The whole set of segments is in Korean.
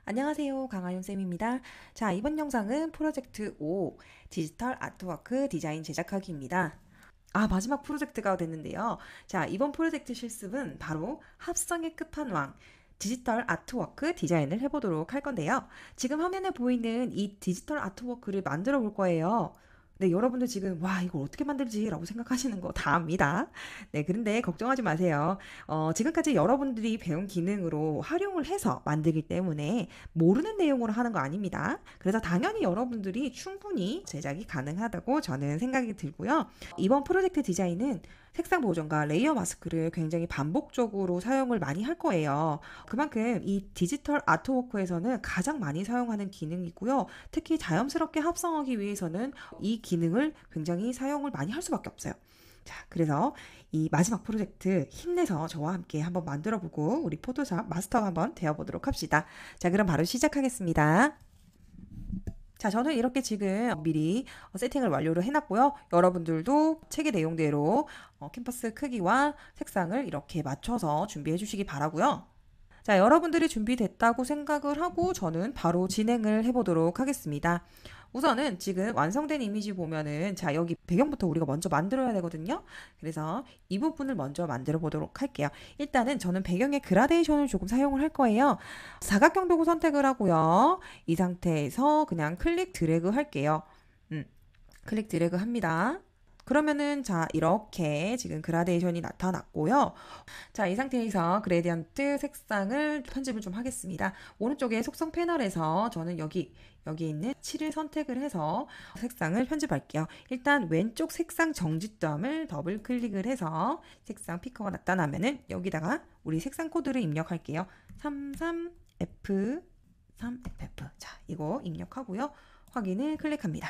안녕하세요. 강하윤쌤입니다. 자, 이번 영상은 프로젝트 5 디지털 아트워크 디자인 제작하기입니다. 마지막 프로젝트가 됐는데요. 자, 이번 프로젝트 실습은 바로 합성의 끝판왕 디지털 아트워크 디자인을 해보도록 할 건데요. 지금 화면에 보이는 이 디지털 아트워크를 만들어 볼 거예요. 네, 여러분들 지금 와 이걸 어떻게 만들지? 라고 생각하시는 거 다 압니다. 네, 그런데 걱정하지 마세요. 지금까지 여러분들이 배운 기능으로 활용을 해서 만들기 때문에 모르는 내용으로 하는 거 아닙니다. 그래서 당연히 여러분들이 충분히 제작이 가능하다고 저는 생각이 들고요. 이번 프로젝트 디자인은 색상 보정과 레이어 마스크를 굉장히 반복적으로 사용을 많이 할 거예요. 그만큼 이 디지털 아트워크에서는 가장 많이 사용하는 기능이고요. 특히 자연스럽게 합성하기 위해서는 이 기능을 굉장히 사용을 많이 할 수밖에 없어요. 자, 그래서 이 마지막 프로젝트 힘내서 저와 함께 한번 만들어보고 우리 포토샵 마스터가 한번 되어보도록 합시다. 자, 그럼 바로 시작하겠습니다. 자, 저는 이렇게 지금 미리 세팅을 완료를 해놨고요. 여러분들도 책의 내용대로 캔버스 크기와 색상을 이렇게 맞춰서 준비해 주시기 바라고요. 자, 여러분들이 준비됐다고 생각을 하고 저는 바로 진행을 해보도록 하겠습니다. 우선은 지금 완성된 이미지 보면은 자, 여기 배경부터 우리가 먼저 만들어야 되거든요. 그래서 이 부분을 먼저 만들어 보도록 할게요. 일단은 저는 배경의 그라데이션을 조금 사용을 할 거예요. 사각형 도구 선택을 하고요. 이 상태에서 그냥 클릭 드래그 할게요. 클릭 드래그 합니다. 그러면은 자, 이렇게 지금 그라데이션이 나타났고요. 자, 이 상태에서 그레디언트 색상을 편집을 좀 하겠습니다. 오른쪽에 속성 패널에서 저는 여기 있는 7을 선택을 해서 색상을 편집할게요. 일단 왼쪽 색상 정지점을 더블 클릭을 해서 색상 피커가 나타나면은 여기다가 우리 색상 코드를 입력할게요. 33F 3FF. 자, 이거 입력하고요. 확인을 클릭합니다.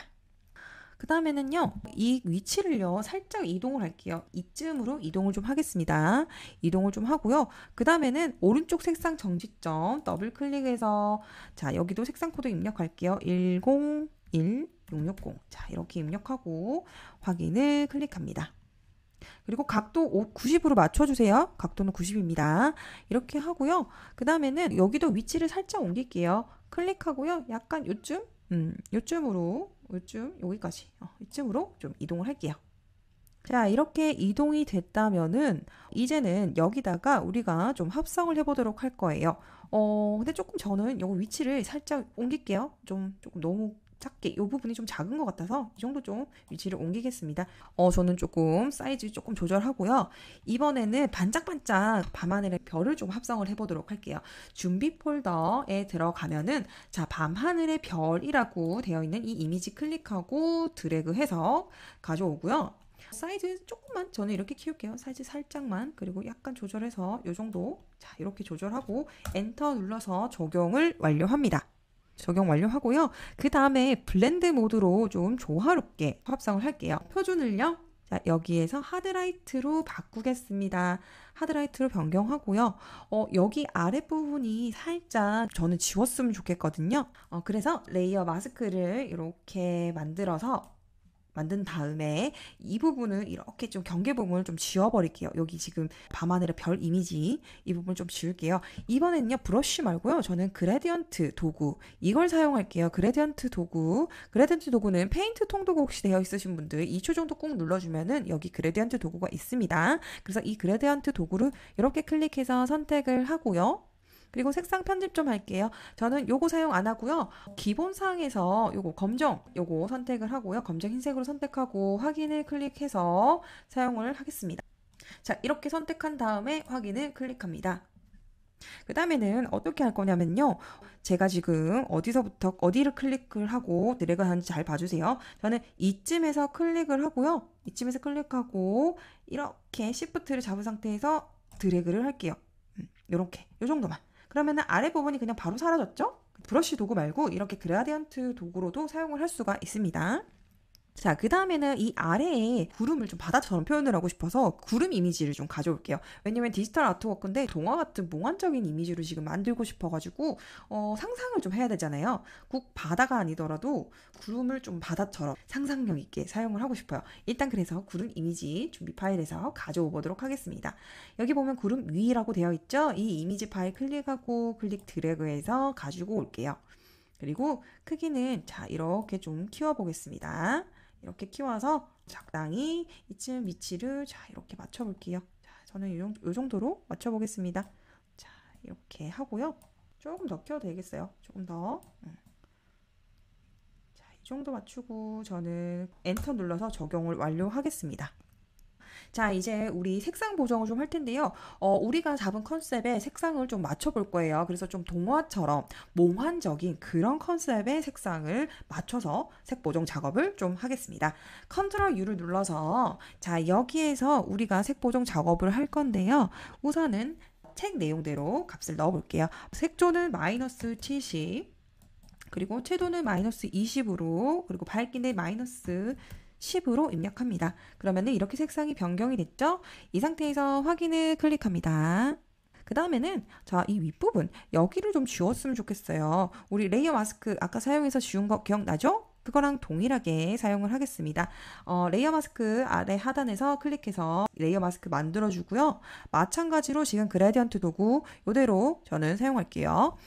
그 다음에는요, 이 위치를요, 살짝 이동을 할게요. 이쯤으로 이동을 좀 하겠습니다. 이동을 좀 하고요. 그 다음에는 오른쪽 색상 정지점 더블 클릭해서, 자, 여기도 색상 코드 입력할게요. 101660. 자, 이렇게 입력하고 확인을 클릭합니다. 그리고 각도 90으로 맞춰주세요. 각도는 90입니다. 이렇게 하고요. 그 다음에는 여기도 위치를 살짝 옮길게요. 클릭하고요. 약간 요쯤으로 여기까지 이쯤으로 좀 이동을 할게요. 자, 이렇게 이동이 됐다면은 이제는 여기다가 우리가 좀 합성을 해보도록 할 거예요. 근데 조금 저는 요거 위치를 살짝 옮길게요. 조금 너무 작게, 이 부분이 좀 작은 것 같아서 이 정도 좀 위치를 옮기겠습니다. 저는 조금 사이즈 조금 조절하고요. 이번에는 반짝반짝 밤하늘의 별을 좀 합성을 해보도록 할게요. 준비 폴더에 들어가면은 자, 밤하늘의 별이라고 되어 있는 이 이미지 클릭하고 드래그해서 가져오고요. 사이즈 조금만 저는 이렇게 키울게요. 사이즈 살짝만. 그리고 약간 조절해서 이 정도. 자, 이렇게 조절하고 엔터 눌러서 적용을 완료합니다. 적용 완료하고요. 그 다음에 블렌드 모드로 좀 조화롭게 합성을 할게요. 표준을요. 자, 여기에서 하드라이트로 바꾸겠습니다. 하드라이트로 변경하고요. 여기 아랫부분이 살짝 저는 지웠으면 좋겠거든요. 그래서 레이어 마스크를 이렇게 만든 다음에 이 부분을 이렇게 좀 경계 부분을 좀 지워버릴게요. 여기 지금 밤하늘의 별 이미지 이 부분 좀 지울게요. 이번에는요, 브러쉬 말고요. 저는 그레디언트 도구 이걸 사용할게요. 그레디언트 도구는 페인트 통도구 혹시 되어 있으신 분들 2초 정도 꾹 눌러주면은 여기 그레디언트 도구가 있습니다. 그래서 이 그레디언트 도구를 이렇게 클릭해서 선택을 하고요. 그리고 색상 편집 좀 할게요. 저는 요거 사용 안 하고요. 기본 사항에서 요거 선택을 하고요. 검정 흰색으로 선택하고 확인을 클릭해서 사용을 하겠습니다. 자, 이렇게 선택한 다음에 확인을 클릭합니다. 그 다음에는 어떻게 할 거냐면요. 제가 지금 어디서부터 어디를 클릭을 하고 드래그 하는지 잘 봐주세요. 저는 이쯤에서 클릭을 하고요. 이쯤에서 클릭하고 이렇게 시프트를 잡은 상태에서 드래그를 할게요. 요렇게 요 정도만. 그러면 아래 부분이 그냥 바로 사라졌죠? 브러쉬 도구 말고 이렇게 그라디언트 도구로도 사용을 할 수가 있습니다. 자, 그 다음에는 이 아래에 구름을 좀 바다처럼 표현을 하고 싶어서 구름 이미지를 좀 가져올게요. 왜냐면 디지털 아트워크인데 동화 같은 몽환적인 이미지로 지금 만들고 싶어가지고 상상을 좀 해야 되잖아요. 꼭 바다가 아니더라도 구름을 좀 바다처럼 상상력 있게 사용을 하고 싶어요. 일단 그래서 구름 이미지 준비 파일에서 가져오 보도록 하겠습니다. 여기 보면 구름 위라고 되어 있죠? 이 이미지 파일 클릭하고 클릭 드래그해서 가지고 올게요. 그리고 크기는 자 이렇게 좀 키워보겠습니다. 이렇게 키워서 적당히 이쯤 위치를 자 이렇게 맞춰볼게요. 자, 저는 이 정도로 맞춰보겠습니다. 자 이렇게 하고요. 조금 더 키워도 되겠어요. 조금 더. 자, 이 정도 맞추고 저는 엔터 눌러서 적용을 완료하겠습니다. 자, 이제 우리 색상 보정을 좀 할 텐데요. 우리가 잡은 컨셉에 색상을 좀 맞춰볼 거예요. 그래서 좀 동화처럼 몽환적인 그런 컨셉의 색상을 맞춰서 색 보정 작업을 좀 하겠습니다. 컨트롤 U를 눌러서 자, 여기에서 우리가 색 보정 작업을 할 건데요. 우선은 책 내용대로 값을 넣어 볼게요. 색조는 마이너스 70, 그리고 채도는 마이너스 20으로, 그리고 밝기는 마이너스 10으로 입력합니다. 그러면 이렇게 색상이 변경이 됐죠? 이 상태에서 확인을 클릭합니다. 그 다음에는 자, 이 윗부분 여기를 좀 지웠으면 좋겠어요. 우리 레이어 마스크 아까 사용해서 지운 거 기억나죠? 그거랑 동일하게 사용을 하겠습니다. 레이어 마스크 아래 하단에서 클릭해서 레이어 마스크 만들어주고요. 마찬가지로 지금 그레디언트 도구 이대로 저는 사용할게요.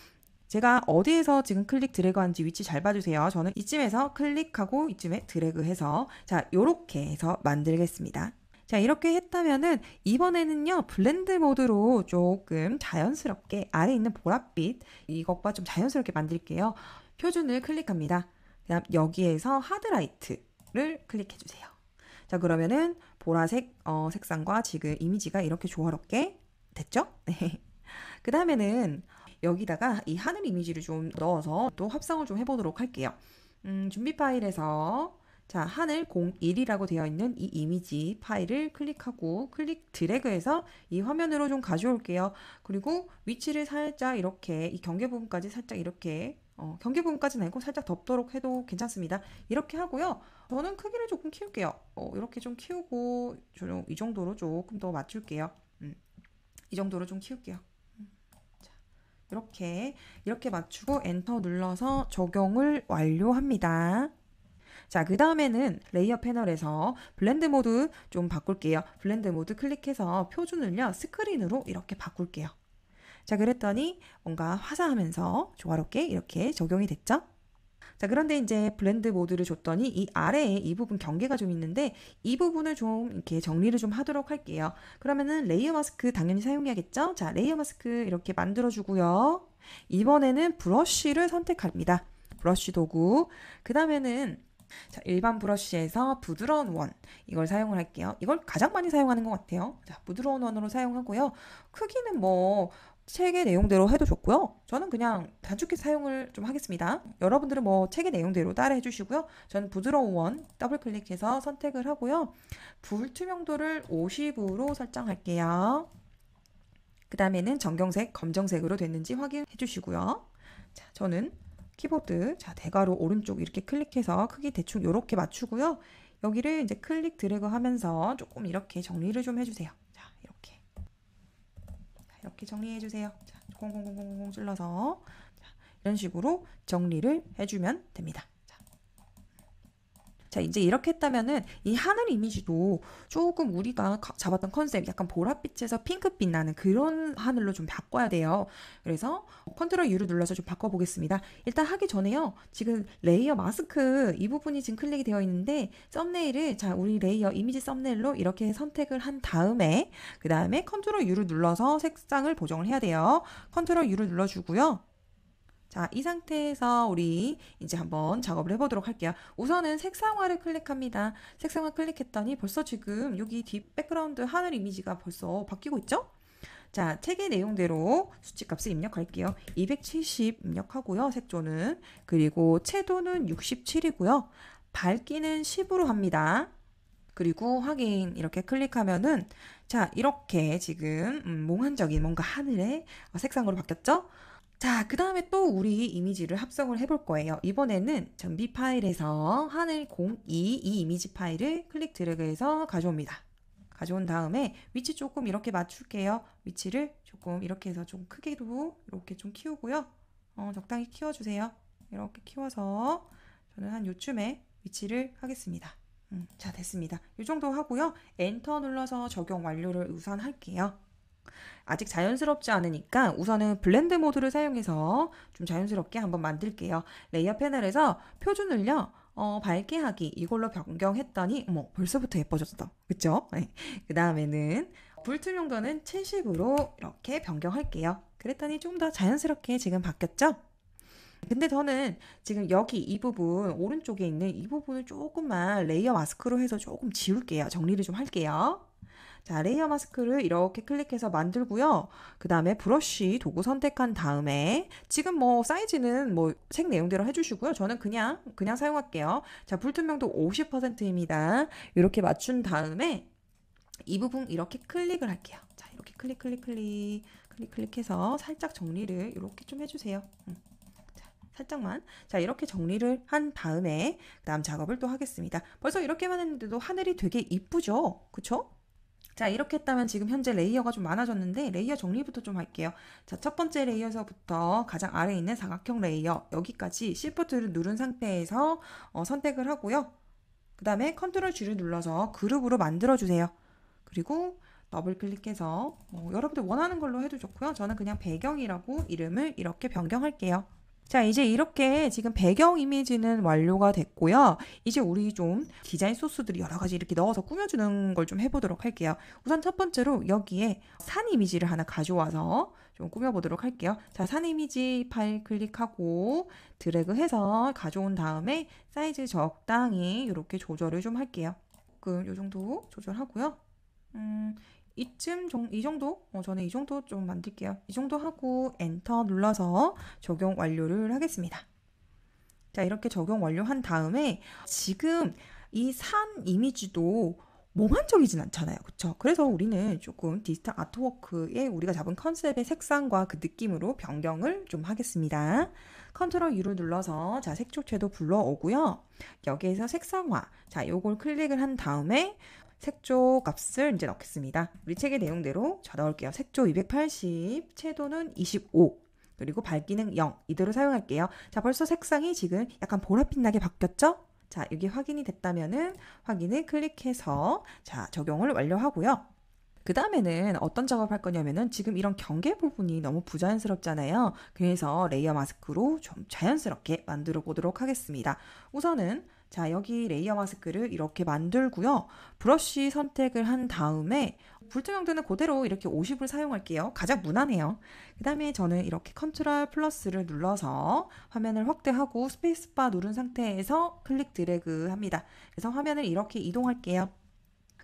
제가 어디에서 지금 클릭 드래그 한지 위치 잘 봐주세요. 저는 이쯤에서 클릭하고 이쯤에 드래그 해서 자 요렇게 해서 만들겠습니다. 자 이렇게 했다면은 이번에는요 블렌드 모드로 조금 자연스럽게 아래 있는 보랏빛 이것과 좀 자연스럽게 만들게요. 표준을 클릭합니다. 그다음 여기에서 하드라이트를 클릭해 주세요. 자 그러면은 보라색 색상과 지금 이미지가 이렇게 조화롭게 됐죠? 네. 그 다음에는 여기다가 이 하늘 이미지를 좀 넣어서 또 합성을 좀 해보도록 할게요. 준비 파일에서 자 하늘 01이라고 되어 있는 이 이미지 파일을 클릭하고 클릭 드래그해서 이 화면으로 좀 가져올게요. 그리고 위치를 살짝 이렇게 이 경계 부분까지 살짝 이렇게 경계 부분까지는 아니고 살짝 덮도록 해도 괜찮습니다. 이렇게 하고요. 저는 크기를 조금 키울게요. 이렇게 좀 키우고 이 정도로 조금 더 맞출게요. 이 정도로 좀 키울게요. 이렇게 맞추고 엔터 눌러서 적용을 완료합니다. 자, 그 다음에는 레이어 패널에서 블렌드 모드 좀 바꿀게요. 블렌드 모드 클릭해서 표준을요, 스크린으로 이렇게 바꿀게요. 자, 그랬더니 뭔가 화사하면서 조화롭게 이렇게 적용이 됐죠? 자, 그런데 이제 블렌드 모드를 줬더니 이 아래에 이 부분 경계가 좀 있는데 이 부분을 좀 이렇게 정리를 좀 하도록 할게요. 그러면은 레이어 마스크 당연히 사용해야겠죠? 자, 레이어 마스크 이렇게 만들어 주고요. 이번에는 브러쉬를 선택합니다. 브러쉬 도구. 그 다음에는 자, 일반 브러쉬에서 부드러운 원 이걸 사용을 할게요. 이걸 가장 많이 사용하는 것 같아요. 자, 부드러운 원으로 사용하고요. 크기는 뭐 책의 내용대로 해도 좋고요. 저는 그냥 단축키 사용을 좀 하겠습니다. 여러분들은 뭐 책의 내용대로 따라 해주시고요. 저는 부드러운 원 더블 클릭해서 선택을 하고요. 불투명도를 50으로 설정할게요. 그 다음에는 정경색, 검정색으로 됐는지 확인해 주시고요. 자, 저는 키보드 자 대괄호 오른쪽 이렇게 클릭해서 크기 대충 이렇게 맞추고요. 여기를 이제 클릭 드래그 하면서 조금 이렇게 정리를 좀 해주세요. 자, 이렇게 정리해 주세요. 자, 콩콩콩콩콩 찔러서 자, 이런 식으로 정리를 해주면 됩니다. 자, 이제 이렇게 했다면은 이 하늘 이미지도 조금 우리가 잡았던 컨셉 약간 보랏빛에서 핑크빛 나는 그런 하늘로 좀 바꿔야 돼요. 그래서 컨트롤 U를 눌러서 좀 바꿔보겠습니다. 일단 하기 전에요. 지금 레이어 마스크 이 부분이 지금 클릭이 되어 있는데 썸네일을 자, 우리 레이어 이미지 썸네일로 이렇게 선택을 한 다음에 그 다음에 컨트롤 U를 눌러서 색상을 보정을 해야 돼요. 컨트롤 U를 눌러주고요. 자, 이 상태에서 우리 이제 한번 작업을 해보도록 할게요. 우선은 색상화를 클릭합니다. 색상화 클릭했더니 벌써 지금 여기 뒷 백그라운드 하늘 이미지가 벌써 바뀌고 있죠? 자, 책의 내용대로 수치값을 입력할게요. 270 입력하고요. 색조는. 그리고 채도는 67이고요. 밝기는 10으로 합니다. 그리고 확인 이렇게 클릭하면은 자, 이렇게 지금 몽환적인 뭔가 하늘의 색상으로 바뀌었죠? 자, 그 다음에 또 우리 이미지를 합성을 해볼 거예요. 이번에는 전비 파일에서 하늘 02 이 이미지 파일을 클릭 드래그해서 가져옵니다. 가져온 다음에 위치 조금 이렇게 맞출게요. 위치를 조금 이렇게 해서 좀 크게도 이렇게 좀 키우고요. 적당히 키워주세요. 이렇게 키워서 저는 한 요쯤에 위치를 하겠습니다. 자, 됐습니다. 이 정도 하고요. 엔터 눌러서 적용 완료를 우선 할게요. 아직 자연스럽지 않으니까 우선은 블렌드 모드를 사용해서 좀 자연스럽게 한번 만들게요. 레이어 패널에서 표준을요. 밝게 하기 이걸로 변경했더니 벌써부터 예뻐졌어. 그쵸? 네. 그 다음에는 불투명도는 70으로 이렇게 변경할게요. 그랬더니 좀 더 자연스럽게 지금 바뀌었죠? 근데 저는 지금 여기 이 부분 오른쪽에 있는 이 부분을 조금만 레이어 마스크로 해서 조금 지울게요. 정리를 좀 할게요. 자, 레이어 마스크를 이렇게 클릭해서 만들고요. 그 다음에 브러쉬 도구 선택한 다음에 지금 사이즈는 색 내용대로 해주시고요. 저는 그냥 사용할게요. 자, 불투명도 50%입니다. 이렇게 맞춘 다음에 이 부분 이렇게 클릭을 할게요. 자, 이렇게 클릭해서 살짝 정리를 이렇게 좀 해주세요. 살짝만. 자, 이렇게 정리를 한 다음에 다음 작업을 또 하겠습니다. 벌써 이렇게만 했는데도 하늘이 되게 이쁘죠? 그쵸? 자, 이렇게 했다면 지금 현재 레이어가 좀 많아졌는데 레이어 정리부터 좀 할게요. 자, 첫 번째 레이어서부터 가장 아래에 있는 사각형 레이어 여기까지 Shift를 누른 상태에서 선택을 하고요. 그 다음에 컨트롤 G를 눌러서 그룹으로 만들어주세요. 그리고 더블 클릭해서 여러분들 원하는 걸로 해도 좋고요. 저는 그냥 배경이라고 이름을 이렇게 변경할게요. 자, 이제 이렇게 지금 배경 이미지는 완료가 됐고요. 이제 우리 좀 디자인 소스들이 여러 가지 이렇게 넣어서 꾸며주는 걸 좀 해보도록 할게요. 우선 첫 번째로 여기에 산 이미지를 하나 가져와서 좀 꾸며보도록 할게요. 자, 산 이미지 파일 클릭하고 드래그해서 가져온 다음에 사이즈 적당히 이렇게 조절을 좀 할게요. 이 정도 조절하고요. 이 정도? 저는 이 정도 좀 만들게요. 이 정도 하고 엔터 눌러서 적용 완료를 하겠습니다. 자, 이렇게 적용 완료한 다음에 지금 이 산 이미지도 몽환적이진 않잖아요. 그쵸? 그래서 우리는 조금 디지털 아트워크에 우리가 잡은 컨셉의 색상과 그 느낌으로 변경을 좀 하겠습니다. 컨트롤 U를 눌러서 자, 색조체도 불러오고요. 여기에서 색상화. 자, 요걸 클릭을 한 다음에 색조 값을 이제 넣겠습니다. 우리 책의 내용대로 자, 넣을게요. 색조 280, 채도는 25, 그리고 밝기는 0 이대로 사용할게요. 자, 벌써 색상이 지금 약간 보랏빛 나게 바뀌었죠? 자, 여기 확인이 됐다면은 확인을 클릭해서 자, 적용을 완료하고요. 그 다음에는 어떤 작업을 할 거냐면은 지금 이런 경계 부분이 너무 부자연스럽잖아요. 그래서 레이어 마스크로 좀 자연스럽게 만들어 보도록 하겠습니다. 우선은 자, 여기 레이어 마스크를 이렇게 만들고요. 브러쉬 선택을 한 다음에 불투명도는 그대로 이렇게 50을 사용할게요. 가장 무난해요. 그 다음에 저는 이렇게 컨트롤 플러스를 눌러서 화면을 확대하고 스페이스바 누른 상태에서 클릭 드래그 합니다. 그래서 화면을 이렇게 이동할게요.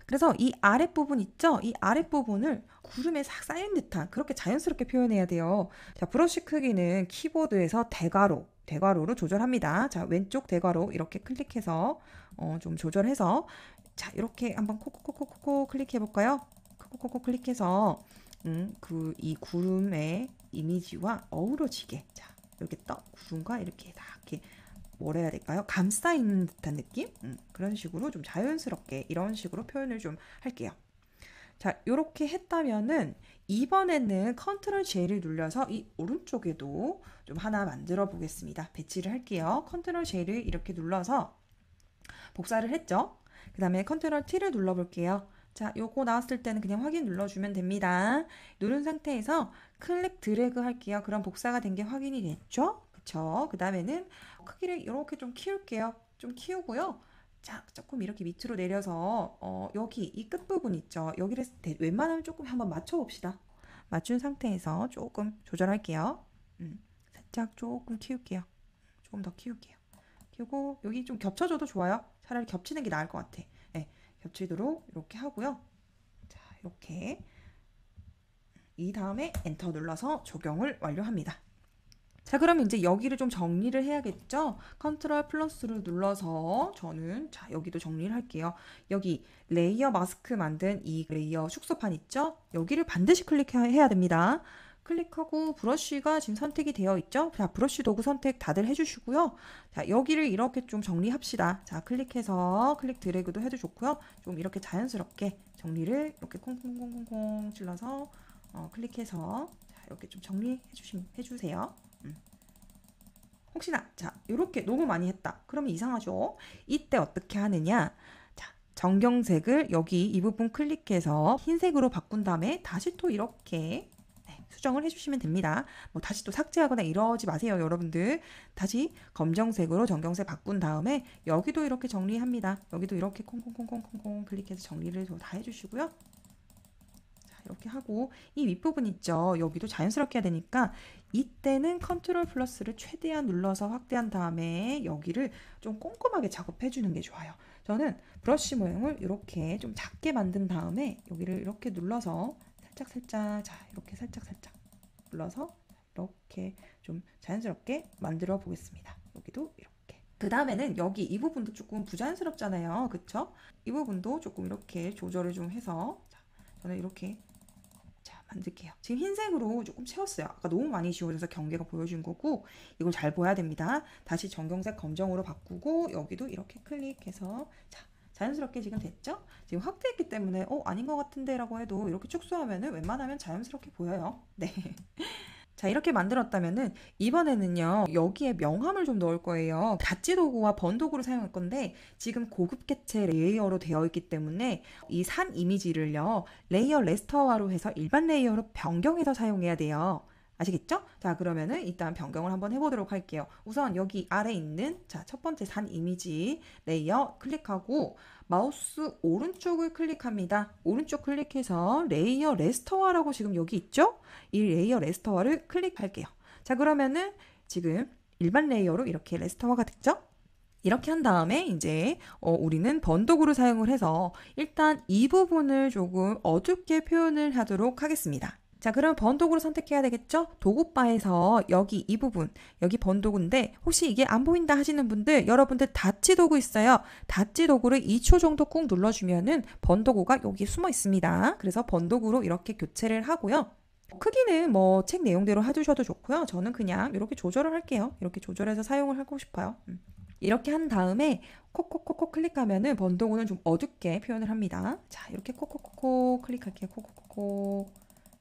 그래서 이 아랫부분 있죠? 이 아랫부분을 구름에 싹 쌓인 듯한 그렇게 자연스럽게 표현해야 돼요. 자, 브러쉬 크기는 키보드에서 대괄호로 조절합니다. 자, 왼쪽 대괄호 이렇게 클릭해서 좀 조절해서 자, 이렇게 한번 콕콕콕콕콕 클릭해 볼까요? 콕콕콕콕 클릭해서 이 구름의 이미지와 어우러지게 자, 이렇게 구름과 이렇게 뭐라 해야 될까요? 감싸 있는 듯한 느낌? 그런 식으로 좀 자연스럽게 이런 식으로 표현을 좀 할게요. 자, 이렇게 했다면은 이번에는 컨트롤 J를 눌러서 이 오른쪽에도 좀 하나 만들어 보겠습니다. 배치를 할게요. 컨트롤 J를 이렇게 눌러서 복사를 했죠? 그 다음에 컨트롤 T를 눌러볼게요. 자, 요거 나왔을 때는 그냥 확인 눌러주면 됩니다. 누른 상태에서 클릭 드래그 할게요. 그럼 복사가 된 게 확인이 됐죠? 그쵸? 그 다음에는 크기를 이렇게 좀 키울게요. 좀 키우고요. 자, 조금 이렇게 밑으로 내려서 여기 이 끝부분 있죠? 여기를 웬만하면 조금 한번 맞춰봅시다. 맞춘 상태에서 조금 조절할게요. 살짝 조금 키울게요. 조금 더 키울게요. 키우고 여기 좀 겹쳐줘도 좋아요. 차라리 겹치는 게 나을 것 같아. 네, 겹치도록 이렇게 하고요. 자, 이렇게 이 다음에 엔터 눌러서 적용을 완료합니다. 자, 그럼 이제 여기를 좀 정리를 해야겠죠? 컨트롤 플러스를 눌러서 저는 자, 여기도 정리를 할게요. 여기 레이어 마스크 만든 이 레이어 축소판 있죠? 여기를 반드시 클릭해야 됩니다. 클릭하고 브러쉬가 지금 선택이 되어 있죠? 자, 브러쉬 도구 선택 다들 해주시고요. 자, 여기를 이렇게 좀 정리합시다. 자, 클릭해서 클릭 드래그도 해도 좋고요. 좀 이렇게 자연스럽게 정리를 이렇게 콩콩콩콩콩 찔러서 클릭해서 자, 이렇게 좀 해주세요. 혹시나 자, 이렇게 너무 많이 했다. 그러면 이상하죠? 이때 어떻게 하느냐? 자, 정경색을 여기 이 부분 클릭해서 흰색으로 바꾼 다음에 다시 또 이렇게 수정을 해주시면 됩니다. 뭐 다시 또 삭제하거나 이러지 마세요, 여러분들. 다시 검정색으로 정경색 바꾼 다음에 여기도 이렇게 정리합니다. 여기도 이렇게 콩콩콩콩콩콩 클릭해서 정리를 다 해주시고요. 자, 이렇게 하고 이 윗부분 있죠. 여기도 자연스럽게 해야 되니까 이때는 컨트롤 플러스를 최대한 눌러서 확대한 다음에 여기를 좀 꼼꼼하게 작업해 주는 게 좋아요. 저는 브러쉬 모양을 이렇게 좀 작게 만든 다음에 여기를 이렇게 눌러서 살짝 자, 이렇게 살짝 눌러서 이렇게 좀 자연스럽게 만들어 보겠습니다. 여기도 이렇게. 그 다음에는 여기 이 부분도 조금 부자연스럽잖아요. 그쵸? 이 부분도 조금 이렇게 조절을 좀 해서 자, 저는 이렇게 자, 만들게요. 지금 흰색으로 조금 채웠어요. 아까 너무 많이 지워져서 경계가 보여준 거고 이걸 잘 보여야 됩니다. 다시 정경색 검정으로 바꾸고 여기도 이렇게 클릭해서 자, 자연스럽게 지금 됐죠? 지금 확대했기 때문에 아닌 것 같은데 라고 해도 이렇게 축소하면은 웬만하면 자연스럽게 보여요. 네. 자, 이렇게 만들었다면은 이번에는요 여기에 명암을 좀 넣을 거예요. 닷지 도구와 번 도구를 사용할 건데 지금 고급 개체 레이어로 되어 있기 때문에 이 산 이미지를요 레이어 레스터화로 해서 일반 레이어로 변경해서 사용해야 돼요. 아시겠죠? 자, 그러면은 일단 변경을 한번 해보도록 할게요. 우선 여기 아래 있는 자, 첫 번째 산 이미지 레이어 클릭하고 마우스 오른쪽을 클릭합니다. 오른쪽 클릭해서 레이어 레스터화라고 지금 여기 있죠? 이 레이어 레스터화를 클릭할게요. 자, 그러면은 지금 일반 레이어로 이렇게 레스터화가 됐죠? 이렇게 한 다음에 이제 우리는 번도구를 사용을 해서 일단 이 부분을 조금 어둡게 표현을 하도록 하겠습니다. 자, 그럼 번도구를 선택해야 되겠죠? 도구바에서 여기 이 부분, 여기 번도구인데 혹시 이게 안 보인다 하시는 분들, 여러분들 닷지 도구 있어요. 닷지 도구를 2초 정도 꾹 눌러주면은 번도구가 여기 숨어 있습니다. 그래서 번도구로 이렇게 교체를 하고요. 크기는 뭐 책 내용대로 해주셔도 좋고요. 저는 그냥 이렇게 조절을 할게요. 이렇게 조절해서 사용을 하고 싶어요. 이렇게 한 다음에 콕콕콕콕 클릭하면은 번도구는 좀 어둡게 표현을 합니다. 자, 이렇게 콕콕콕콕 클릭할게요. 콕콕콕콕.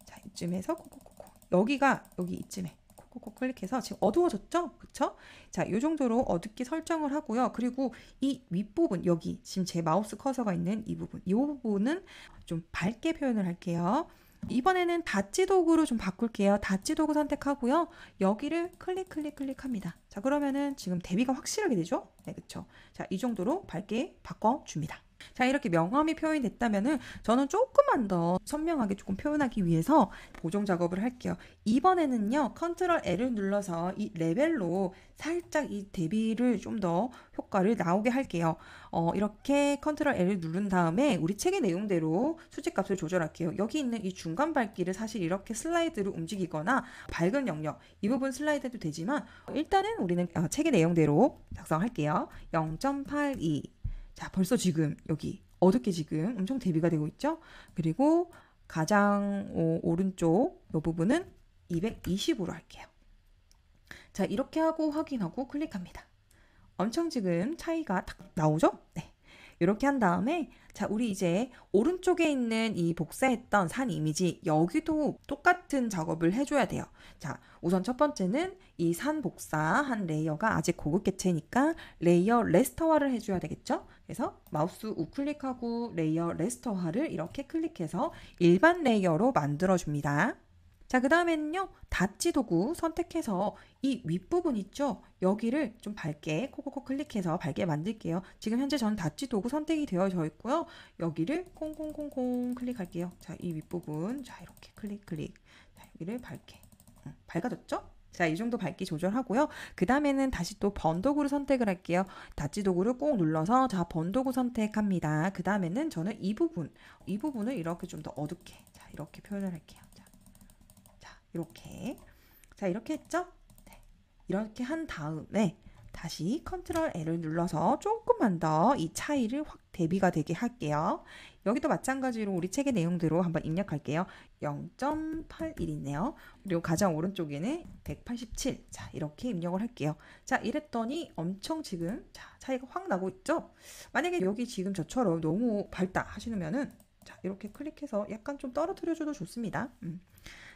자, 이쯤에서 콕콕콕콕. 여기가 여기 이쯤에 콕콕콕 클릭해서 지금 어두워졌죠? 그쵸? 자, 이 정도로 어둡게 설정을 하고요. 그리고 이 윗부분 여기 지금 제 마우스 커서가 있는 이 부분, 이 부분은 좀 밝게 표현을 할게요. 이번에는 닷지 도구로 좀 바꿀게요. 닷지 도구 선택하고요. 여기를 클릭합니다. 자, 그러면은 지금 대비가 확실하게 되죠? 네, 그쵸? 자, 이 정도로 밝게 바꿔줍니다. 자, 이렇게 명암이 표현이 됐다면은 저는 조금만 더 선명하게 조금 표현하기 위해서 보정 작업을 할게요. 이번에는요, 컨트롤 L을 눌러서 이 레벨로 살짝 이 대비를 좀 더 효과를 나오게 할게요. 이렇게 컨트롤 L을 누른 다음에 우리 책의 내용대로 수직값을 조절할게요. 여기 있는 이 중간 밝기를 사실 이렇게 슬라이드로 움직이거나 밝은 영역, 이 부분 슬라이드 해도 되지만 일단은 우리는 책의 내용대로 작성할게요. 0.82 자, 벌써 지금 여기 어둡게 지금 엄청 대비가 되고 있죠? 그리고 가장 오른쪽 이 부분은 220으로 할게요. 자, 이렇게 하고 확인하고 클릭합니다. 엄청 지금 차이가 딱 나오죠? 네. 이렇게 한 다음에 자, 우리 이제 오른쪽에 있는 이 복사했던 산 이미지 여기도 똑같은 작업을 해줘야 돼요. 자, 우선 첫 번째는 이 산 복사한 레이어가 아직 고급 개체니까 레이어 레스터화를 해줘야 되겠죠? 그래서 마우스 우클릭하고 레이어 레스터화를 이렇게 클릭해서 일반 레이어로 만들어줍니다. 자, 그 다음에는요, 닷지 도구 선택해서 이 윗부분 있죠? 여기를 좀 밝게 콕콕콕 클릭해서 밝게 만들게요. 지금 현재 저는 닷지 도구 선택이 되어져 있고요. 여기를 콩콩콩콩 클릭할게요. 자, 이 윗부분, 자, 이렇게 클릭. 자, 여기를 밝게. 밝아졌죠? 자, 이 정도 밝기 조절하고요. 그 다음에는 다시 또 번도구를 선택을 할게요. 닷지 도구를 꼭 눌러서 자, 번도구 선택합니다. 그 다음에는 저는 이 부분을 이렇게 좀 더 어둡게, 자, 이렇게 표현을 할게요. 이렇게. 자, 이렇게 했죠? 네. 이렇게 한 다음에 다시 컨트롤 L을 눌러서 조금만 더 이 차이를 확 대비가 되게 할게요. 여기도 마찬가지로 우리 책의 내용대로 한번 입력할게요. 0.81이네요. 그리고 가장 오른쪽에는 187. 자, 이렇게 입력을 할게요. 자, 이랬더니 엄청 지금 차이가 확 나고 있죠? 만약에 여기 지금 저처럼 너무 밝다 하시면은 자, 이렇게 클릭해서 약간 좀 떨어뜨려줘도 좋습니다.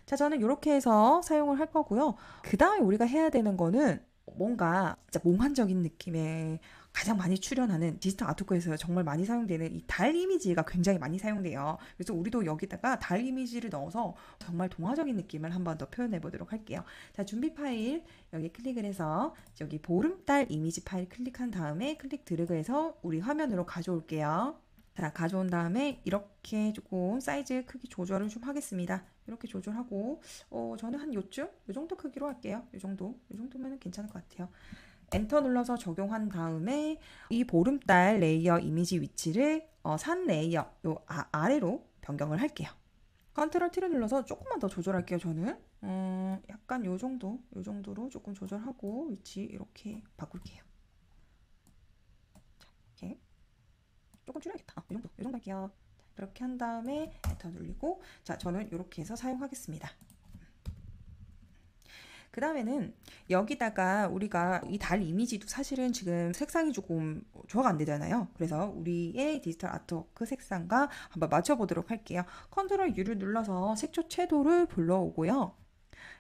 자, 저는 이렇게 해서 사용을 할 거고요. 그 다음에 우리가 해야 되는 거는 뭔가 진짜 몽환적인 느낌의 가장 많이 출연하는 디지털 아트코에서 정말 많이 사용되는 이 달 이미지가 굉장히 많이 사용돼요. 그래서 우리도 여기다가 달 이미지를 넣어서 정말 동화적인 느낌을 한번 더 표현해 보도록 할게요. 자, 준비 파일 여기 클릭을 해서 여기 보름달 이미지 파일 클릭한 다음에 클릭 드래그해서 우리 화면으로 가져올게요. 자, 가져온 다음에 이렇게 조금 사이즈 크기 조절을 좀 하겠습니다. 이렇게 조절하고 저는 한 요쯤? 요 정도 크기로 할게요. 요 정도면 괜찮을 것 같아요. 엔터 눌러서 적용한 다음에 이 보름달 레이어 이미지 위치를 산 레이어 요 아래로 변경을 할게요. 컨트롤 T를 눌러서 조금만 더 조절할게요. 저는 약간 요 정도로 조금 조절하고 위치 이렇게 바꿀게요. 자, 이렇게 조금 줄여야겠다. 요 정도 할게요. 자, 이렇게 한 다음에 엔터 누르고 자, 저는 이렇게 해서 사용하겠습니다. 그 다음에는 여기다가 우리가 이 달 이미지도 사실은 지금 색상이 조금 조화가 안 되잖아요. 그래서 우리의 디지털 아트워크 색상과 한번 맞춰보도록 할게요. 컨트롤 U를 눌러서 색조 채도를 불러오고요.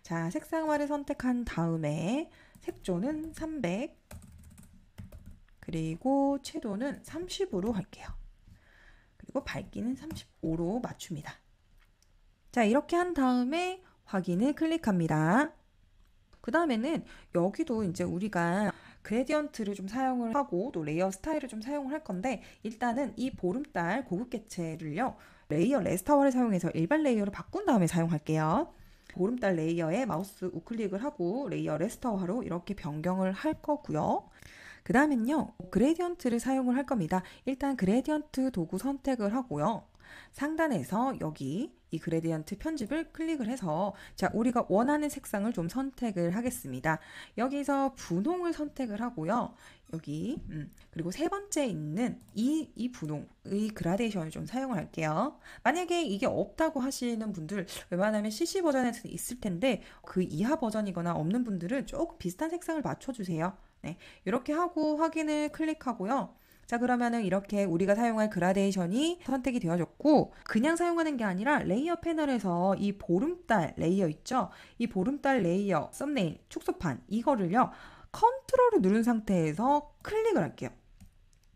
자, 색상화를 선택한 다음에 색조는 300 그리고 채도는 30으로 할게요. 그리고 밝기는 35로 맞춥니다. 자, 이렇게 한 다음에 확인을 클릭합니다. 그 다음에는 여기도 이제 우리가 그레디언트를 좀 사용을 하고 또 레이어 스타일을 좀 사용을 할 건데 일단은 이 보름달 고급 개체를요 레이어 레스타워를 사용해서 일반 레이어로 바꾼 다음에 사용할게요. 보름달 레이어에 마우스 우클릭을 하고 레이어 레스타워로 이렇게 변경을 할 거고요. 그 다음엔요 그레디언트를 사용을 할 겁니다. 일단 그레디언트 도구 선택을 하고요. 상단에서 여기 이 그레디언트 편집을 클릭을 해서 자, 우리가 원하는 색상을 좀 선택을 하겠습니다. 여기서 분홍을 선택을 하고요. 여기 그리고 세 번째 있는 이 분홍의 그라데이션을 좀 사용을 할게요. 만약에 이게 없다고 하시는 분들 웬만하면 CC 버전에서 있을 텐데 그 이하 버전이거나 없는 분들은 조금 비슷한 색상을 맞춰주세요. 네, 이렇게 하고 확인을 클릭하고요. 자, 그러면은 이렇게 우리가 사용할 그라데이션이 선택이 되어졌고 그냥 사용하는 게 아니라 레이어 패널에서 이 보름달 레이어 있죠? 이 보름달 레이어 썸네일 축소판 이거를요 컨트롤을 누른 상태에서 클릭을 할게요.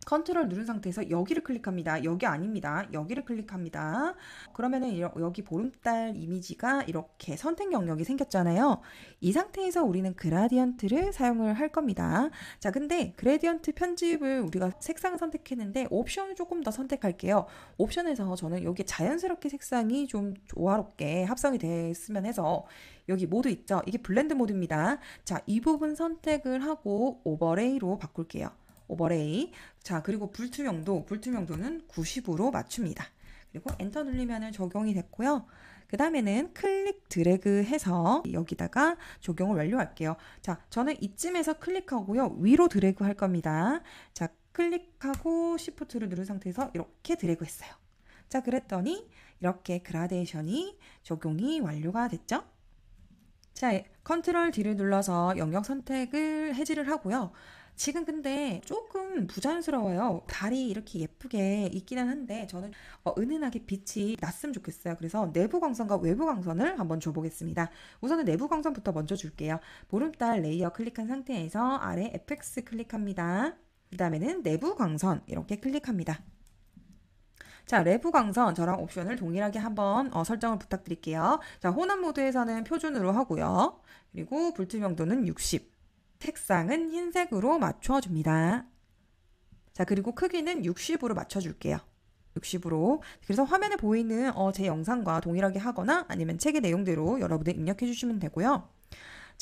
컨트롤 누른 상태에서 여기를 클릭합니다. 여기 아닙니다. 여기를 클릭합니다. 그러면은 여기 보름달 이미지가 이렇게 선택 영역이 생겼잖아요. 이 상태에서 우리는 그라디언트를 사용을 할 겁니다. 자, 근데 그라디언트 편집을 우리가 색상을 선택했는데 옵션을 조금 더 선택할게요. 옵션에서 저는 여기 자연스럽게 색상이 좀 조화롭게 합성이 됐으면 해서 여기 모드 있죠? 이게 블렌드 모드입니다. 자, 이 부분 선택을 하고 오버레이로 바꿀게요. 오버레이. 자, 그리고 불투명도는 90으로 맞춥니다. 그리고 엔터 누르면 적용이 됐고요. 그 다음에는 클릭 드래그 해서 여기다가 적용을 완료할게요. 자, 저는 이쯤에서 클릭하고요. 위로 드래그 할 겁니다. 자, 클릭하고 시프트를 누른 상태에서 이렇게 드래그 했어요. 자, 그랬더니 이렇게 그라데이션이 적용이 완료가 됐죠? 자, 컨트롤 D를 눌러서 영역 선택을 해지를 하고요. 지금 근데 조금 부자연스러워요. 달이 이렇게 예쁘게 있기는 한데 저는 은은하게 빛이 났으면 좋겠어요. 그래서 내부 광선과 외부 광선을 한번 줘보겠습니다. 우선은 내부 광선부터 먼저 줄게요. 보름달 레이어 클릭한 상태에서 아래 FX 클릭합니다. 그 다음에는 내부 광선 이렇게 클릭합니다. 자, 내부 광선 저랑 옵션을 동일하게 한번 설정을 부탁드릴게요. 자, 혼합 모드에서는 표준으로 하고요. 그리고 불투명도는 60. 색상은 흰색으로 맞춰줍니다. 자, 그리고 크기는 60으로 맞춰줄게요. 60으로. 그래서 화면에 보이는 제 영상과 동일하게 하거나 아니면 책의 내용대로 여러분들 입력해 주시면 되고요.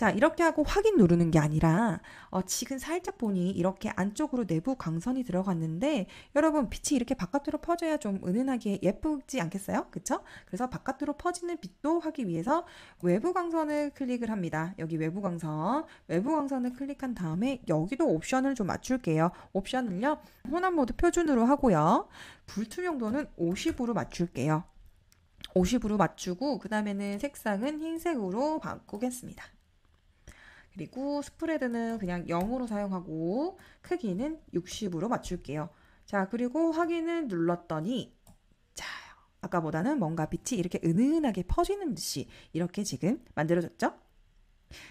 자, 이렇게 하고 확인 누르는 게 아니라 지금 살짝 보니 이렇게 안쪽으로 내부 광선이 들어갔는데 여러분 빛이 이렇게 바깥으로 퍼져야 좀 은은하게 예쁘지 않겠어요? 그쵸? 그래서 바깥으로 퍼지는 빛도 하기 위해서 외부 광선을 클릭을 합니다. 여기 외부 광선, 외부 광선을 클릭한 다음에 여기도 옵션을 좀 맞출게요. 옵션을요, 혼합 모드 표준으로 하고요. 불투명도는 50으로 맞출게요. 50으로 맞추고 그 다음에는 색상은 흰색으로 바꾸겠습니다. 그리고 스프레드는 그냥 0으로 사용하고 크기는 60으로 맞출게요. 자, 그리고 확인을 눌렀더니 자, 아까보다는 뭔가 빛이 이렇게 은은하게 퍼지는 듯이 이렇게 지금 만들어졌죠?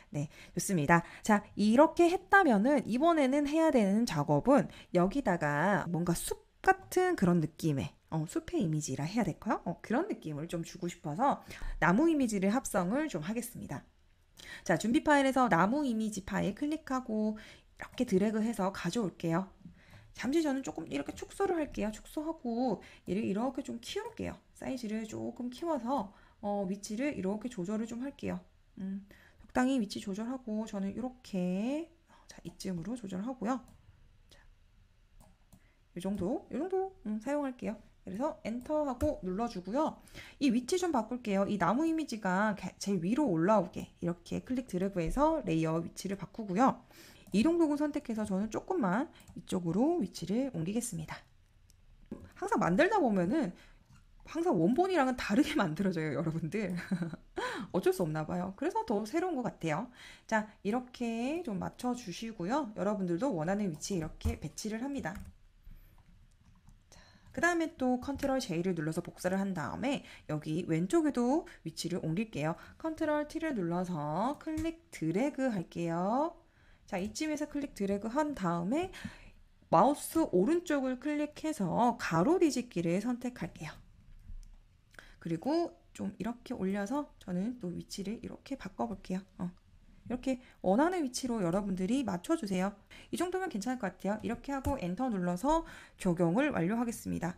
네, 좋습니다. 자, 이렇게 했다면은 이번에는 해야 되는 작업은 여기다가 뭔가 숲 같은 그런 느낌의 숲의 이미지라 해야 될까요? 그런 느낌을 좀 주고 싶어서 나무 이미지를 합성을 좀 하겠습니다. 자, 준비 파일에서 나무 이미지 파일 클릭하고 이렇게 드래그해서 가져올게요. 잠시 저는 조금 이렇게 축소를 할게요. 축소하고 얘를 이렇게 좀 키울게요. 사이즈를 조금 키워서 위치를 이렇게 조절을 좀 할게요. 적당히 위치 조절하고 저는 이렇게 자, 이쯤으로 조절하고요. 자, 이 정도 사용할게요. 그래서 엔터하고 눌러주고요. 이 위치 좀 바꿀게요. 이 나무 이미지가 제일 위로 올라오게 이렇게 클릭 드래그해서 레이어 위치를 바꾸고요. 이동 도구 선택해서 저는 조금만 이쪽으로 위치를 옮기겠습니다. 항상 만들다 보면은 항상 원본이랑은 다르게 만들어져요, 여러분들. 어쩔 수 없나 봐요. 그래서 더 새로운 것 같아요. 자, 이렇게 좀 맞춰주시고요. 여러분들도 원하는 위치에 이렇게 배치를 합니다. 그 다음에 또 컨트롤 J를 눌러서 복사를 한 다음에 여기 왼쪽에도 위치를 옮길게요. 컨트롤 T를 눌러서 클릭 드래그 할게요. 자, 이쯤에서 클릭 드래그 한 다음에 마우스 오른쪽을 클릭해서 가로 뒤집기를 선택할게요. 그리고 좀 이렇게 올려서 저는 또 위치를 이렇게 바꿔볼게요. 이렇게 원하는 위치로 여러분들이 맞춰주세요. 이 정도면 괜찮을 것 같아요. 이렇게 하고 엔터 눌러서 적용을 완료하겠습니다.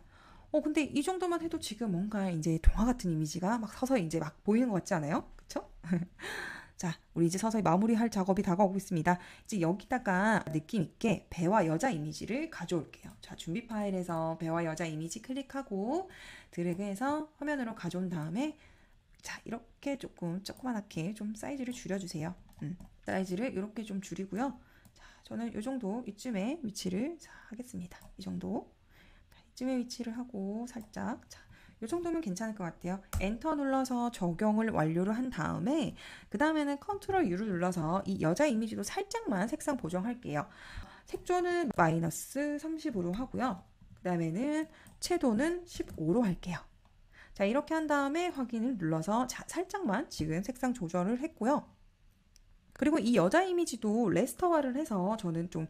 근데 이 정도만 해도 지금 뭔가 이제 동화 같은 이미지가 막 서서히 이제 막 보이는 것 같지 않아요? 그쵸? 자, 우리 이제 서서히 마무리할 작업이 다가오고 있습니다. 이제 여기다가 느낌 있게 배와 여자 이미지를 가져올게요. 자, 준비 파일에서 배와 여자 이미지 클릭하고 드래그해서 화면으로 가져온 다음에 자, 이렇게 조그맣게 좀 사이즈를 줄여주세요. 사이즈를 이렇게 좀 줄이고요. 자, 저는 이 정도 이쯤에 위치를 하겠습니다. 이 정도. 자, 이쯤에 위치를 하고 살짝. 자, 이 정도면 괜찮을 것 같아요. 엔터 눌러서 적용을 완료를 한 다음에 그 다음에는 컨트롤 U를 눌러서 이 여자 이미지도 살짝만 색상 보정할게요. 색조는 마이너스 30으로 하고요. 그 다음에는 채도는 15로 할게요. 자, 이렇게 한 다음에 확인을 눌러서 살짝만 지금 색상 조절을 했고요. 그리고 이 여자 이미지도 레스터화를 해서 저는 좀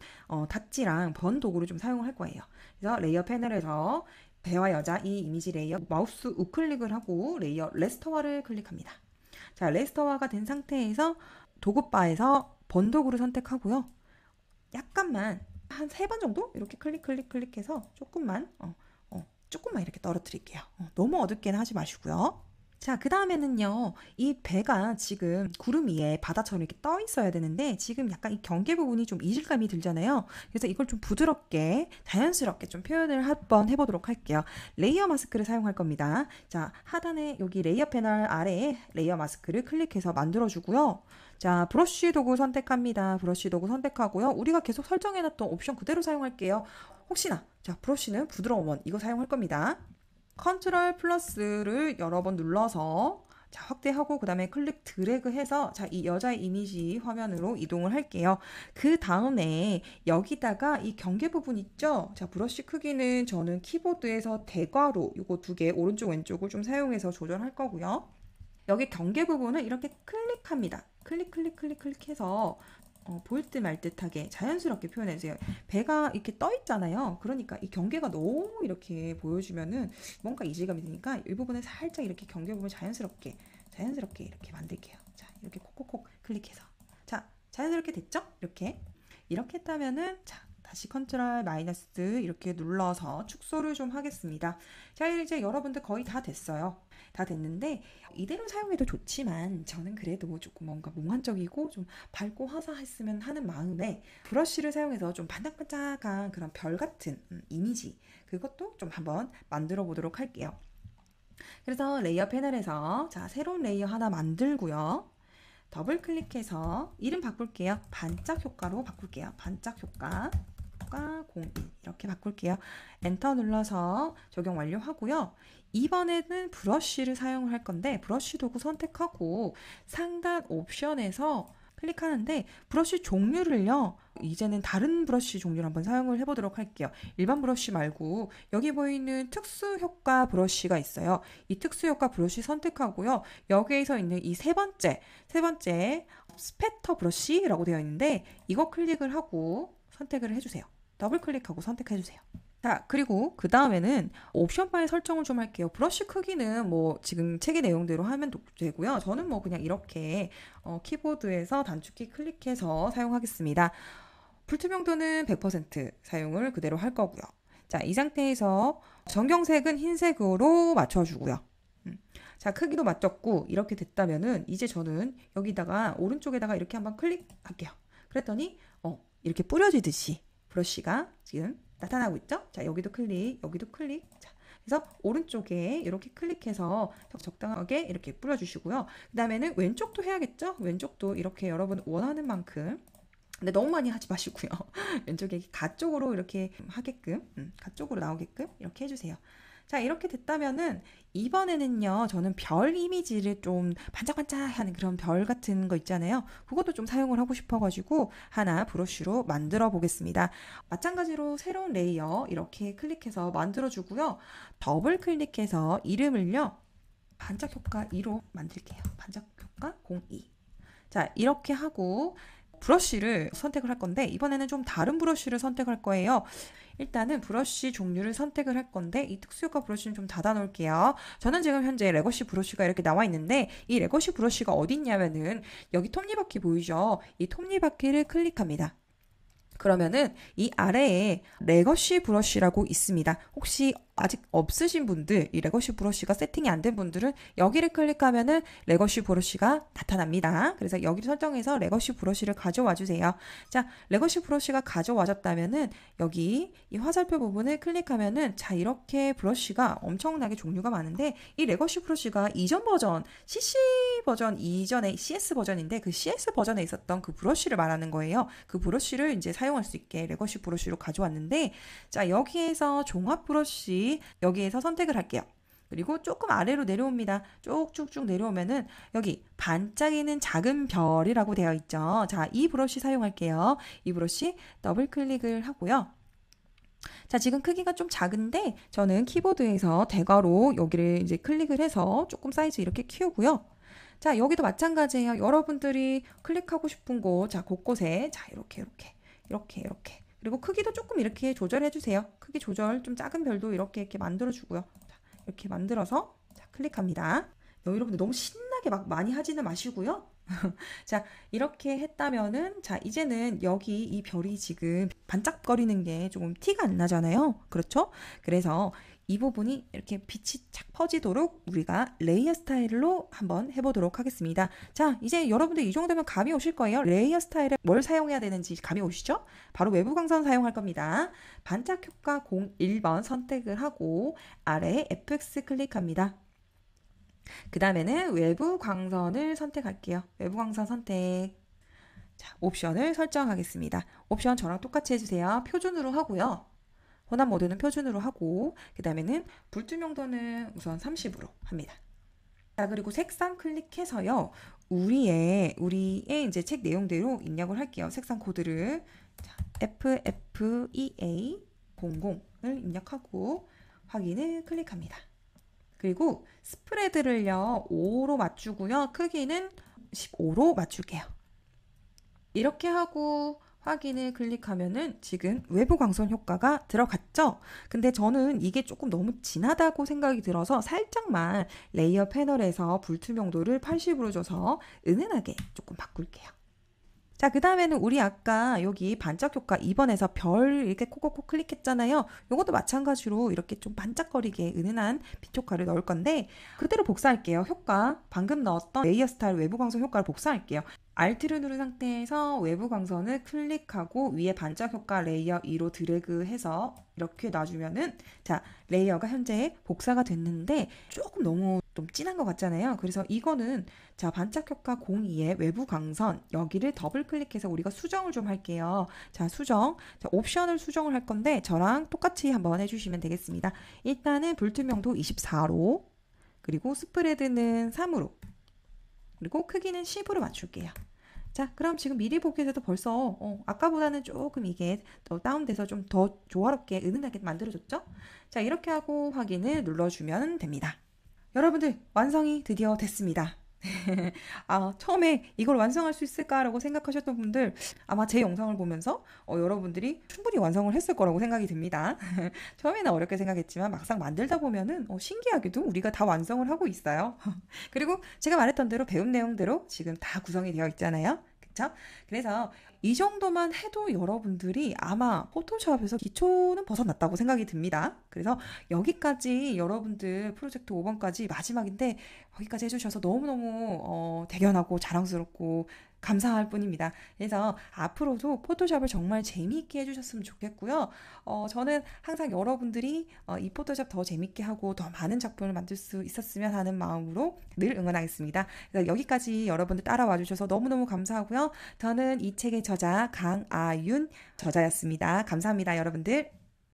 닷지랑 번 도구를 좀 사용을 할 거예요. 그래서 레이어 패널에서 배와 여자 이 이미지 레이어 마우스 우클릭을 하고 레이어 레스터화를 클릭합니다. 자, 레스터화가 된 상태에서 도구바에서 번 도구를 선택하고요. 약간만 한 3번 정도 이렇게 클릭해서 조금만 이렇게 떨어뜨릴게요. 너무 어둡게는 하지 마시고요. 자, 그 다음에는요, 이 배가 지금 구름 위에 바다처럼 이렇게 떠 있어야 되는데 지금 약간 이 경계 부분이 좀 이질감이 들잖아요. 그래서 이걸 좀 부드럽게 자연스럽게 좀 표현을 한번 해보도록 할게요. 레이어 마스크를 사용할 겁니다. 자, 하단에 여기 레이어 패널 아래에 레이어 마스크를 클릭해서 만들어주고요. 자, 브러쉬 도구 선택합니다. 브러쉬 도구 선택하고요. 우리가 계속 설정해놨던 옵션 그대로 사용할게요. 혹시나 자, 브러쉬는 부드러운 원 이거 사용할 겁니다. 컨트롤 플러스를 여러 번 눌러서 자, 확대하고 그 다음에 클릭 드래그 해서 자, 이 여자의 이미지 화면으로 이동을 할게요. 그 다음에 여기다가 이 경계 부분 있죠? 자, 브러쉬 크기는 저는 키보드에서 대괄호 이거 2개 오른쪽 왼쪽을 좀 사용해서 조절할 거고요. 여기 경계 부분을 이렇게 클릭합니다. 클릭해서 보일 듯 말 듯하게 자연스럽게 표현해주세요. 배가 이렇게 떠 있잖아요. 그러니까 이 경계가 너무 이렇게 보여주면은 뭔가 이질감이 드니까 이 부분에 살짝 이렇게 경계 부분을 자연스럽게 이렇게 만들게요. 자, 이렇게 콕콕콕 클릭해서 자, 자연스럽게 됐죠? 이렇게 했다면은 자, 다시 컨트롤 마이너스 이렇게 눌러서 축소를 좀 하겠습니다. 자, 이제 여러분들 거의 다 됐어요. 다 됐는데 이대로 사용해도 좋지만 저는 그래도 조금 뭔가 몽환적이고 좀 밝고 화사했으면 하는 마음에 브러쉬를 사용해서 좀 반짝반짝한 그런 별 같은 이미지, 그것도 좀 한번 만들어 보도록 할게요. 그래서 레이어 패널에서 자, 새로운 레이어 하나 만들고요. 더블 클릭해서 이름 바꿀게요. 반짝 효과로 바꿀게요. 반짝 효과 02 이렇게 바꿀게요. 엔터 눌러서 적용 완료하고요. 이번에는 브러쉬를 사용할 건데 브러쉬 도구 선택하고 상단 옵션에서 클릭하는데 브러쉬 종류를요, 이제는 다른 브러쉬 종류를 한번 사용을 해보도록 할게요. 일반 브러쉬 말고 여기 보이는 특수 효과 브러쉬가 있어요. 이 특수 효과 브러쉬 선택하고요. 여기에서 있는 이 세 번째 스패터 브러쉬라고 되어 있는데 이거 클릭을 하고 선택을 해주세요. 더블 클릭하고 선택해주세요. 자, 그리고 그 다음에는 옵션 바에 설정을 좀 할게요. 브러쉬 크기는 뭐 지금 책의 내용대로 하면 되고요. 저는 뭐 그냥 이렇게 키보드에서 단축키 클릭해서 사용하겠습니다. 불투명도는 100% 사용을 그대로 할 거고요. 자, 이 상태에서 전경색은 흰색으로 맞춰주고요. 자, 크기도 맞췄고 이렇게 됐다면은 이제 저는 여기다가 오른쪽에다가 이렇게 한번 클릭할게요. 그랬더니 이렇게 뿌려지듯이 브러쉬가 지금 나타나고 있죠? 자, 여기도 클릭, 여기도 클릭. 자, 그래서 오른쪽에 이렇게 클릭해서 적당하게 이렇게 뿌려주시고요. 그 다음에는 왼쪽도 해야겠죠? 왼쪽도 이렇게 여러분 원하는 만큼. 근데 너무 많이 하지 마시고요. 왼쪽에 가쪽으로 이렇게 하게끔, 가쪽으로 나오게끔 이렇게 해주세요. 자, 이렇게 됐다면은 이번에는요, 저는 별 이미지를 좀 반짝반짝하는 그런 별 같은 거 있잖아요. 그것도 좀 사용을 하고 싶어가지고 하나 브러쉬로 만들어 보겠습니다. 마찬가지로 새로운 레이어 이렇게 클릭해서 만들어 주고요. 더블 클릭해서 이름을요, 반짝 효과 2로 만들게요. 반짝 효과 02. 자, 이렇게 하고 브러쉬를 선택을 할 건데 이번에는 좀 다른 브러쉬를 선택할 거예요. 일단은 브러쉬 종류를 선택을 할 건데 이 특수효과 브러쉬는 좀 닫아 놓을게요. 저는 지금 현재 레거시 브러쉬가 이렇게 나와 있는데 이 레거시 브러쉬가 어디 있냐면은 여기 톱니바퀴 보이죠? 이 톱니바퀴를 클릭합니다. 그러면은 이 아래에 레거시 브러쉬라고 있습니다. 혹시 아직 없으신 분들, 이 레거시 브러쉬가 세팅이 안 된 분들은 여기를 클릭하면은 레거시 브러쉬가 나타납니다. 그래서 여기 설정해서 레거시 브러쉬를 가져와 주세요. 자, 레거시 브러쉬가 가져와졌다면은 여기 이 화살표 부분을 클릭하면은 자, 이렇게 브러쉬가 엄청나게 종류가 많은데 이 레거시 브러쉬가 이전 버전, CC 버전 이전에 CS 버전인데 그 CS 버전에 있었던 그 브러쉬를 말하는 거예요. 그 브러쉬를 이제 사용할 수 있게 레거시 브러쉬로 가져왔는데 자, 여기에서 종합 브러쉬 여기에서 선택을 할게요. 그리고 조금 아래로 내려옵니다. 쭉쭉쭉 내려오면은 여기 반짝이는 작은 별이라고 되어 있죠. 자, 이 브러쉬 사용할게요. 이 브러쉬 더블 클릭을 하고요. 자, 지금 크기가 좀 작은데 저는 키보드에서 대괄호 여기를 이제 클릭을 해서 조금 사이즈 이렇게 키우고요. 자, 여기도 마찬가지예요. 여러분들이 클릭하고 싶은 곳, 자, 곳곳에 자, 이렇게 그리고 크기도 조금 이렇게 조절해 주세요. 크기 조절, 좀 작은 별도 이렇게 만들어 주고요. 자, 이렇게 만들어서 자, 클릭합니다. 여러분들 너무 신나게 막 많이 하지는 마시고요. 자, 이렇게 했다면은 자, 이제는 여기 이 별이 지금 반짝거리는 게 조금 티가 안 나잖아요. 그렇죠? 그래서 이 부분이 이렇게 빛이 착 퍼지도록 우리가 레이어 스타일로 한번 해보도록 하겠습니다. 자, 이제 여러분들 이 정도면 감이 오실 거예요. 레이어 스타일에 뭘 사용해야 되는지 감이 오시죠? 바로 외부 광선 사용할 겁니다. 반짝 효과 01번 선택을 하고 아래에 FX 클릭합니다. 그 다음에는 외부 광선을 선택할게요. 외부 광선 선택. 자, 옵션을 설정하겠습니다. 옵션 저랑 똑같이 해주세요. 표준으로 하고요. 혼합 모드는 표준으로 하고 그 다음에는 불투명도는 우선 30으로 합니다. 자, 그리고 색상 클릭해서요. 우리의 이제 책 내용대로 입력을 할게요. 색상 코드를 자, FFEA00을 입력하고 확인을 클릭합니다. 그리고 스프레드를요 5로 맞추고요. 크기는 15로 맞출게요. 이렇게 하고 확인을 클릭하면은 지금 외부 광선 효과가 들어갔죠? 근데 저는 이게 조금 너무 진하다고 생각이 들어서 살짝만 레이어 패널에서 불투명도를 80으로 줘서 은은하게 조금 바꿀게요. 자, 그 다음에는 우리 아까 여기 반짝 효과 2번에서 별 이렇게 콕콕콕 클릭했잖아요. 요것도 마찬가지로 이렇게 좀 반짝거리게 은은한 빛 효과를 넣을 건데 그대로 복사할게요. 효과 방금 넣었던 레이어 스타일 외부 광선 효과를 복사할게요. Alt를 누른 상태에서 외부 광선을 클릭하고 위에 반짝 효과 레이어 2로 드래그해서 이렇게 놔주면은 자, 레이어가 현재 복사가 됐는데 조금 너무 좀 진한 것 같잖아요. 그래서 이거는 자, 반짝 효과 02의 외부 광선 여기를 더블 클릭해서 우리가 수정을 좀 할게요. 자, 수정. 자, 옵션을 수정을 할 건데 저랑 똑같이 한번 해주시면 되겠습니다. 일단은 불투명도 24로 그리고 스프레드는 3으로 그리고 크기는 10으로 맞출게요. 자, 그럼 지금 미리 보기에도 벌써 아까보다는 조금 이게 더 다운돼서 좀 더 조화롭게 은은하게 만들어졌죠? 자, 이렇게 하고 확인을 눌러주면 됩니다. 여러분들 완성이 드디어 됐습니다. 처음에 이걸 완성할 수 있을까라고 생각하셨던 분들 아마 제 영상을 보면서 여러분들이 충분히 완성을 했을 거라고 생각이 듭니다. 처음에는 어렵게 생각했지만 막상 만들다 보면은 신기하게도 우리가 다 완성을 하고 있어요. 그리고 제가 말했던 대로 배운 내용대로 지금 다 구성이 되어 있잖아요. 그쵸? 그래서 이 정도만 해도 여러분들이 아마 포토샵에서 기초는 벗어났다고 생각이 듭니다. 그래서 여기까지 여러분들 프로젝트 5번까지 마지막인데 여기까지 해주셔서 너무너무 대견하고 자랑스럽고 감사할 뿐입니다. 그래서 앞으로도 포토샵을 정말 재미있게 해주셨으면 좋겠고요. 저는 항상 여러분들이 이 포토샵 더 재미있게 하고 더 많은 작품을 만들 수 있었으면 하는 마음으로 늘 응원하겠습니다. 그래서 여기까지 여러분들 따라와 주셔서 너무너무 감사하고요. 저는 이 책의 저자 강아윤 저자였습니다. 감사합니다, 여러분들.